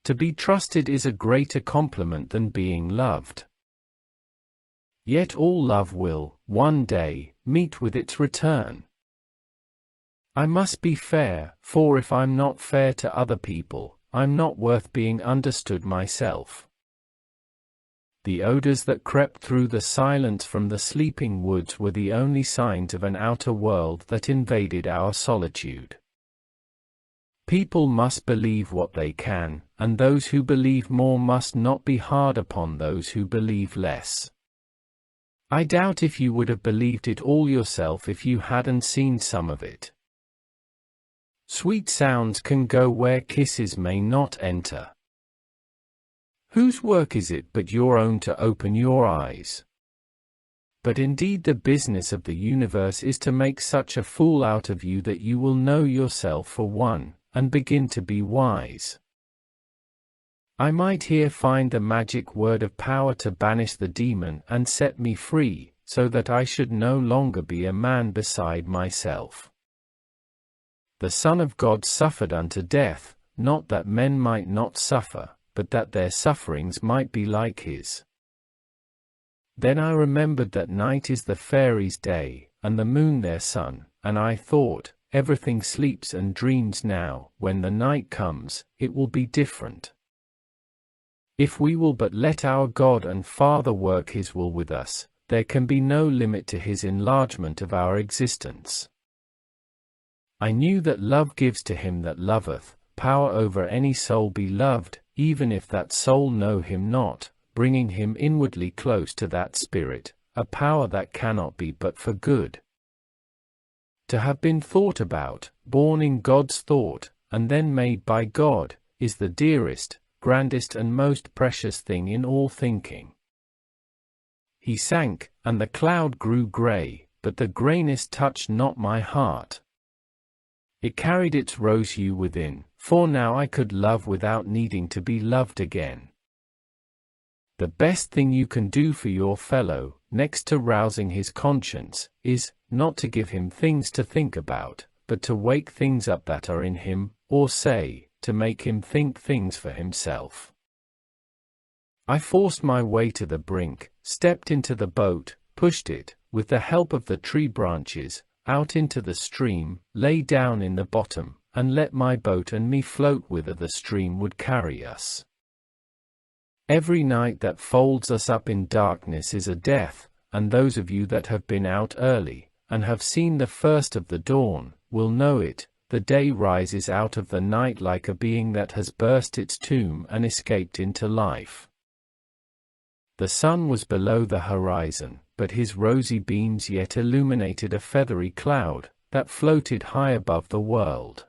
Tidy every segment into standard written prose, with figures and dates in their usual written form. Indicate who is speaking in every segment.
Speaker 1: To be trusted is a greater compliment than being loved. Yet all love will, one day, meet with its return. I must be fair, for if I'm not fair to other people, I'm not worth being understood myself. The odors that crept through the silence from the sleeping woods were the only signs of an outer world that invaded our solitude. People must believe what they can, and those who believe more must not be hard upon those who believe less. I doubt if you would have believed it all yourself if you hadn't seen some of it. Sweet sounds can go where kisses may not enter. Whose work is it but your own to open your eyes? But indeed the business of the universe is to make such a fool out of you that you will know yourself for one, and begin to be wise. I might here find the magic word of power to banish the demon and set me free, so that I should no longer be a man beside myself. The Son of God suffered unto death, not that men might not suffer, but that their sufferings might be like his. Then I remembered that night is the fairies' day, and the moon their sun, and I thought, everything sleeps and dreams now. When the night comes, it will be different. If we will but let our God and Father work his will with us, there can be no limit to his enlargement of our existence. I knew that love gives to him that loveth, power over any soul beloved, even if that soul know him not, bringing him inwardly close to that spirit, a power that cannot be but for good. To have been thought about, born in God's thought, and then made by God, is the dearest, grandest and most precious thing in all thinking. He sank, and the cloud grew grey, but the greyness touched not my heart. It carried its rose hue within, for now I could love without needing to be loved again. The best thing you can do for your fellow, next to rousing his conscience, is, not to give him things to think about, but to wake things up that are in him, or say, to make him think things for himself. I forced my way to the brink, stepped into the boat, pushed it, with the help of the tree branches, out into the stream, lay down in the bottom, and let my boat and me float whither the stream would carry us. Every night that folds us up in darkness is a death, and those of you that have been out early, and have seen the first of the dawn, will know it. The day rises out of the night like a being that has burst its tomb and escaped into life. The sun was below the horizon, but his rosy beams yet illuminated a feathery cloud that floated high above the world.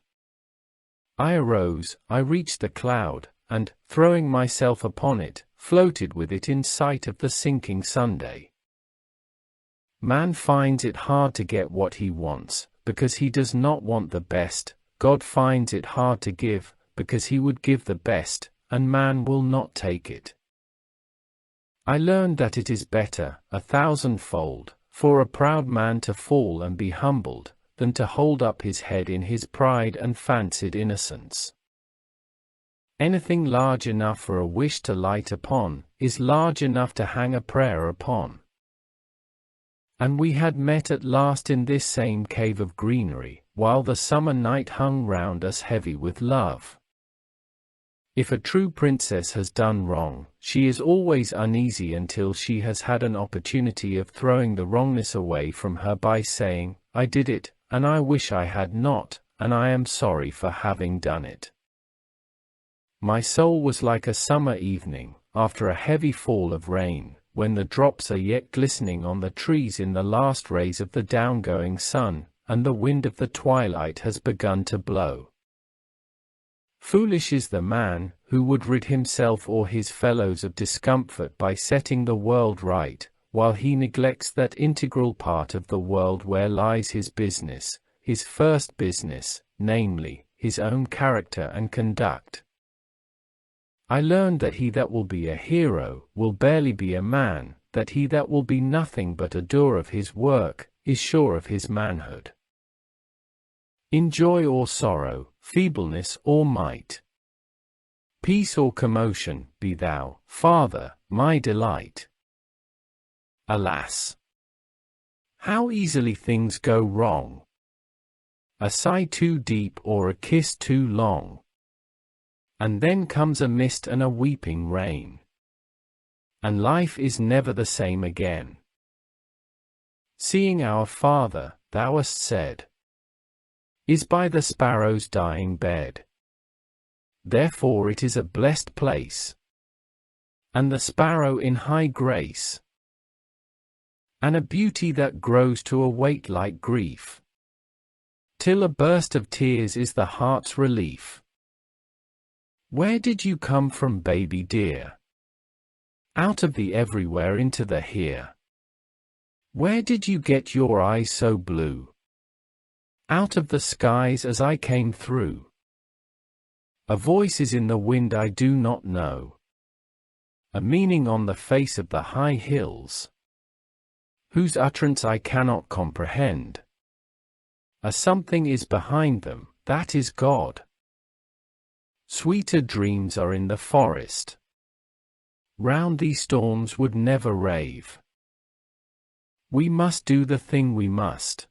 Speaker 1: I arose, I reached the cloud, and, throwing myself upon it, floated with it in sight of the sinking Sunday. Man finds it hard to get what he wants, because he does not want the best. God finds it hard to give, because he would give the best, and man will not take it. I learned that it is better, 1,000-fold, for a proud man to fall and be humbled, than to hold up his head in his pride and fancied innocence. Anything large enough for a wish to light upon, is large enough to hang a prayer upon. And we had met at last in this same cave of greenery, while the summer night hung round us heavy with love. If a true princess has done wrong, she is always uneasy until she has had an opportunity of throwing the wrongness away from her by saying, "I did it, and I wish I had not, and I am sorry for having done it." My soul was like a summer evening, after a heavy fall of rain, when the drops are yet glistening on the trees in the last rays of the down-going sun, and the wind of the twilight has begun to blow. Foolish is the man, who would rid himself or his fellows of discomfort by setting the world right, while he neglects that integral part of the world where lies his business, his first business, namely, his own character and conduct. I learned that he that will be a hero, will barely be a man, that he that will be nothing but a doer of his work, is sure of his manhood. In joy or sorrow, feebleness or might, peace or commotion, be thou, Father, my delight. Alas! How easily things go wrong. A sigh too deep or a kiss too long. And then comes a mist and a weeping rain. And life is never the same again. Seeing our Father, thou hast said, is by the sparrow's dying bed. Therefore it is a blessed place, and the sparrow in high grace, and a beauty that grows to a weight like grief, till a burst of tears is the heart's relief. Where did you come from, baby dear? Out of the everywhere into the here. Where did you get your eyes so blue? Out of the skies as I came through. A voice is in the wind I do not know. A meaning on the face of the high hills, whose utterance I cannot comprehend. A something is behind them, that is God. Sweeter dreams are in the forest. Round these storms would never rave. We must do the thing we must,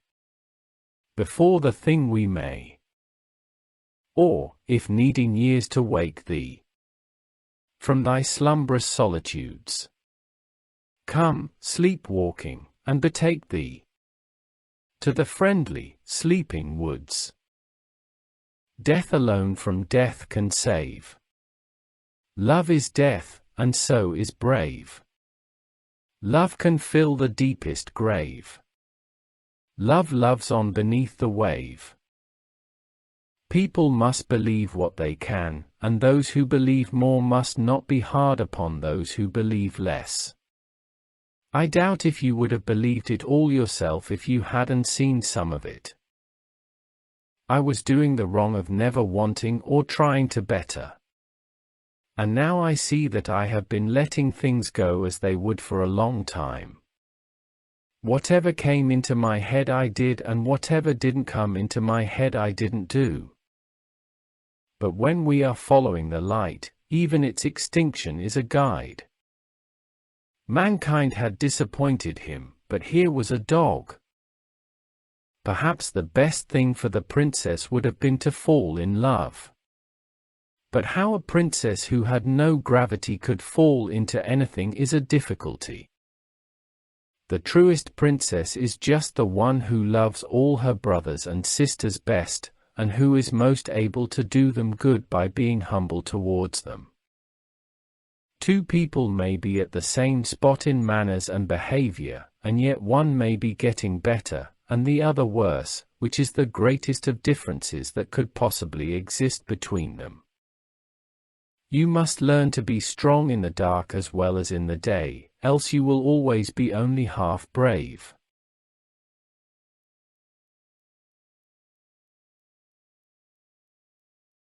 Speaker 1: before the thing we may. Or, if needing years to wake thee from thy slumbrous solitudes, come, sleep-walking, and betake thee to the friendly, sleeping woods. Death alone from death can save. Love is death, and so is brave. Love can fill the deepest grave. Love loves on beneath the wave. People must believe what they can, and those who believe more must not be hard upon those who believe less. I doubt if you would have believed it all yourself if you hadn't seen some of it. I was doing the wrong of never wanting or trying to better. And now I see that I have been letting things go as they would for a long time. Whatever came into my head I did, and whatever didn't come into my head I didn't do. But when we are following the light, even its extinction is a guide. Mankind had disappointed him, but here was a dog. Perhaps the best thing for the princess would have been to fall in love. But how a princess who had no gravity could fall into anything is a difficulty. The truest princess is just the one who loves all her brothers and sisters best, and who is most able to do them good by being humble towards them. Two people may be at the same spot in manners and behavior, and yet one may be getting better, and the other worse, which is the greatest of differences that could possibly exist between them. You must learn to be strong in the dark as well as in the day, else you will always be only half brave.